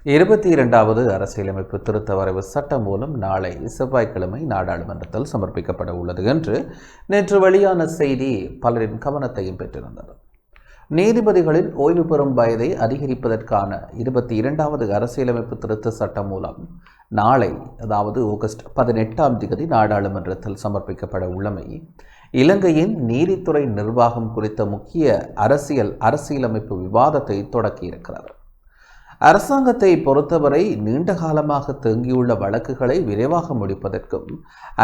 22வது அரசியலமைப்பு திருத்த வரைவு சட்டம் மூலம் நாளை செவ்வாய்க்கிழமை நாடாளுமன்றத்தில் சமர்ப்பிக்கப்பட உள்ளது என்று நேற்று வெளியான செய்தி பலரின் கவனத்தையும் பெற்றிருந்தது. நீதிபதிகளின் ஓய்வு பெறும் வயதை அதிகரிப்பதற்கான 22வது அரசியலமைப்பு திருத்த சட்டம் மூலம் நாளை, அதாவது ஆகஸ்ட் 18ஆம் தேதி நாடாளுமன்றத்தில் சமர்ப்பிக்கப்பட உள்ளமை இலங்கையின் நீதித்துறை நிர்வாகம் குறித்த முக்கிய அரசியலமைப்பு விவாதத்தை தொடக்கியிருக்கிறது. அரசாங்கத்தை பொறுத்தவரை நீண்ட காலமாக தேங்கியுள்ள வழக்குகளை விரைவாக முடிப்பதற்கும்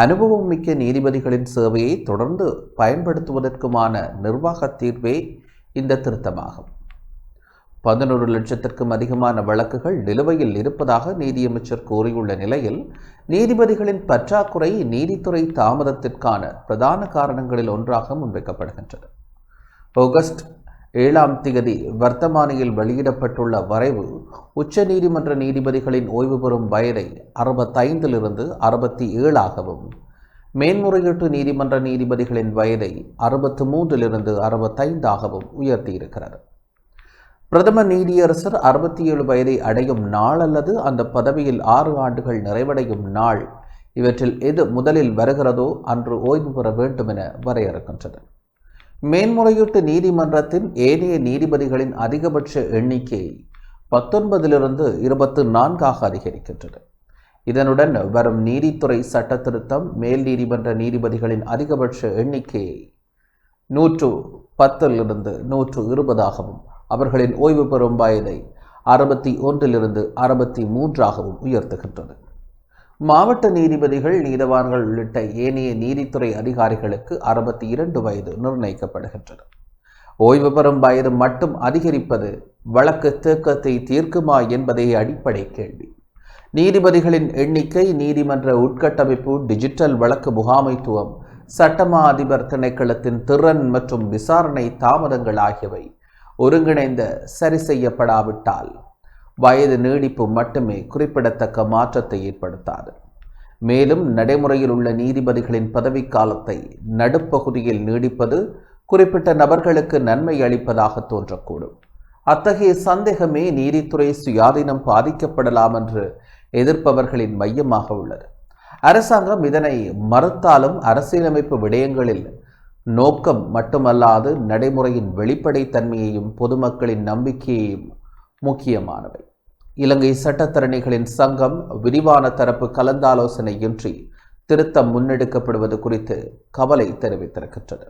அனுபவம் மிக்க நீதிபதிகளின் சேவையை தொடர்ந்து பயன்படுத்துவதற்குமான நிர்வாக தீர்வே இந்த திருத்தமாகும். 11 லட்சத்திற்கும் அதிகமான வழக்குகள் நிலுவையில் இருப்பதாக நீதியமைச்சர் கூறியுள்ள நிலையில் நீதிபதிகளின் பற்றாக்குறை நீதித்துறை தாமதத்திற்கான பிரதான காரணங்களில் ஒன்றாக முன்வைக்கப்படுகின்றது. ஆகஸ்ட் 7ஆம் தேதி வர்த்தமானியில் வெளியிடப்பட்டுள்ள வரைவு உச்ச நீதிமன்ற நீதிபதிகளின் ஓய்வு பெறும் வயதை 65லிருந்து 67ஆகவும், மேன்முறையீட்டு நீதிமன்ற நீதிபதிகளின் வயதை 63லிருந்து 65ஆகவும் உயர்த்தியிருக்கிறது. பிரதம நீதியரசர் 67 வயதை அடையும் நாள் அல்லது அந்த பதவியில் 6 ஆண்டுகள் நிறைவடையும் நாள், இவற்றில் எது முதலில் வருகிறதோ அன்று ஓய்வு பெற வேண்டும் என வரையறுக்கின்றது. மேன்முறையீட்டு நீதிமன்றத்தின் ஏனைய நீதிபதிகளின் அதிகபட்ச எண்ணிக்கை 19லிருந்து 24ஆக அதிகரிக்கின்றது. இதனுடன் வரும் நீதித்துறை சட்ட திருத்தம் மேல் நீதிமன்ற நீதிபதிகளின் அதிகபட்ச எண்ணிக்கையை 110லிருந்து 120ஆகவும், அவர்களின் ஓய்வு பெறும் வயதை 61லிருந்து 63ஆகவும் உயர்த்துகின்றது. மாவட்ட நீதிபதிகள், நீதவான்கள் உள்ளிட்ட ஏனைய நீதித்துறை அதிகாரிகளுக்கு 62 வயது நிர்ணயிக்கப்படுகின்றது. ஓய்வு பெறும் வயது மட்டும் அதிகரிப்பது வழக்கு தேக்கத்தை தீர்க்குமா என்பதே அடிப்படை கேள்வி. நீதிபதிகளின் எண்ணிக்கை, நீதிமன்ற உட்கட்டமைப்பு, டிஜிட்டல் வழக்கு முகாமைத்துவம், சட்டமா அதிபர் திணைக்களத்தின் திறன் மற்றும் விசாரணை தாமதங்கள் ஆகியவை ஒருங்கிணைந்த சரி செய்யப்படாவிட்டால் வயது நீடிப்பு மட்டுமே குறிப்பிடத்தக்க மாற்றத்தை ஏற்படுத்தாது. மேலும் நடைமுறையில் உள்ள நீதிபதிகளின் பதவிக்காலத்தை நடுப்பகுதியில் நீடிப்பது குறிப்பிட்ட நபர்களுக்கு நன்மை அளிப்பதாக தோன்றக்கூடும். அத்தகைய சந்தேகமே நீதித்துறை சுயாதீனம் பாதிக்கப்படலாம் என்று எதிர்ப்பவர்களின் மையமாக உள்ளது. அரசாங்கம் இதனை மறுத்தாலும் அரசியலமைப்பு விடயங்களில் நோக்கம் மட்டுமல்லாது நடைமுறையின் வெளிப்படைத்தன்மையையும் பொதுமக்களின் நம்பிக்கையையும் முக்கியமானவை. இலங்கை சட்டத்தரணிகளின் சங்கம் விரிவான தரப்பு கலந்தாலோசனையின்றி திருத்தம் முன்னெடுக்கப்படுவது குறித்து கவலை தெரிவித்திருக்கின்றது.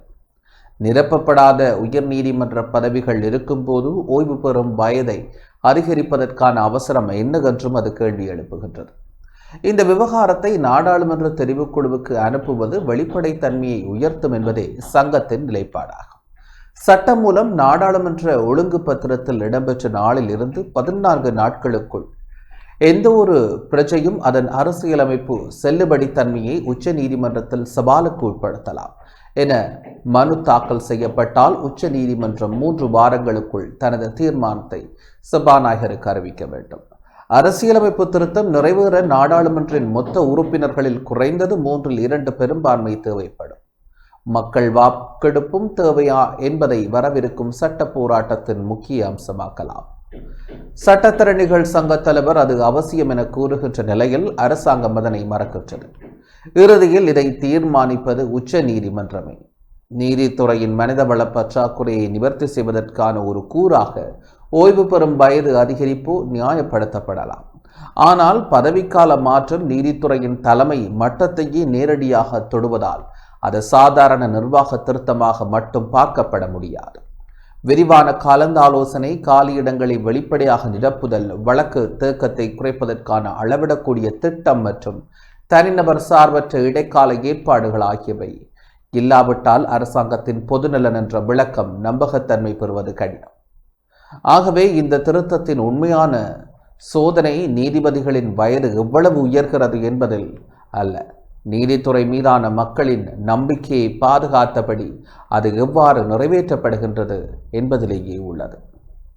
நிரப்பப்படாத உயர் நீதிமன்ற பதவிகள் இருக்கும்போது ஓய்வு பெறும் வயதை அதிகரிப்பதற்கான அவசரம் என்னவென்றும் அது கேள்வி எழுப்புகின்றது. இந்த விவகாரத்தை நாடாளுமன்ற தெரிவுக்குழுவுக்கு அனுப்புவது வெளிப்படைத்தன்மையை உயர்த்தும் என்பதே சங்கத்தின் நிலைப்பாடாகும். சட்டம் மூலம் நாடாளுமன்ற ஒழுங்கு பத்திரத்தில் இடம்பெற்ற நாளில் இருந்து 14 நாட்களுக்குள் எந்த ஒரு பிரஜையும் அதன் அரசியலமைப்பு செல்லுபடித்தன்மையை உச்ச நீதிமன்றத்தில் சவாலுக்கு உட்படுத்தலாம் என மனு தாக்கல் செய்யப்பட்டால் உச்ச நீதிமன்றம் 3 வாரங்களுக்குள் தனது தீர்மானத்தை சபாநாயகருக்கு அறிவிக்க வேண்டும். அரசியலமைப்பு திருத்தம் நிறைவேற நாடாளுமன்றின் மொத்த உறுப்பினர்களில் குறைந்தது 3/2 பெரும்பான்மை தேவைப்படும். மக்கள் வாக்கெடுப்பும் தேவையா என்பதை வரவிருக்கும் சட்ட போராட்டத்தின் முக்கிய அம்சமாக்கலாம். சட்டத்தரணிகள் சங்க தலைவர் அது அவசியம் என கூறுகின்ற நிலையில் அரசாங்கம் அதனை மறக்கின்றது. இறுதியில் இதை தீர்மானிப்பது உச்ச நீதிமன்றமே. நீதித்துறையின் மனிதவள பற்றாக்குறையை நிவர்த்தி செய்வதற்கான ஒரு கூறாக ஓய்வு பெறும் வயது அதிகரிப்பு நியாயப்படுத்தப்படலாம். ஆனால் பதவிக்கால மாற்றம் நீதித்துறையின் தலைமை மட்டத்தையே நேரடியாக தொடுவதால் அது சாதாரண நிர்வாக திருத்தமாக மட்டும் பார்க்கப்பட முடியாது. விரிவான கலந்தாலோசனை, காலியிடங்களை வெளிப்படையாக நிரப்புதல், வழக்கு தேக்கத்தை குறைப்பதற்கான அளவிடக்கூடிய திட்டம் மற்றும் தனிநபர் சார்பற்ற இடைக்கால ஏற்பாடுகள் ஆகியவை இல்லாவிட்டால் அரசாங்கத்தின் பொதுநலன் என்ற விளக்கம் நம்பகத்தன்மை பெறுவது கடினம். ஆகவே இந்த திருத்தத்தின் உண்மையான சோதனை நீதிபதிகளின் வயது எவ்வளவு உயர்கிறது என்பதில் அல்ல, நீதித்துறை மீதான மக்களின் நம்பிக்கையை பாதுகாத்தபடி அது எவ்வாறு நிறைவேற்றப்படுகின்றது என்பதிலேயே உள்ளது.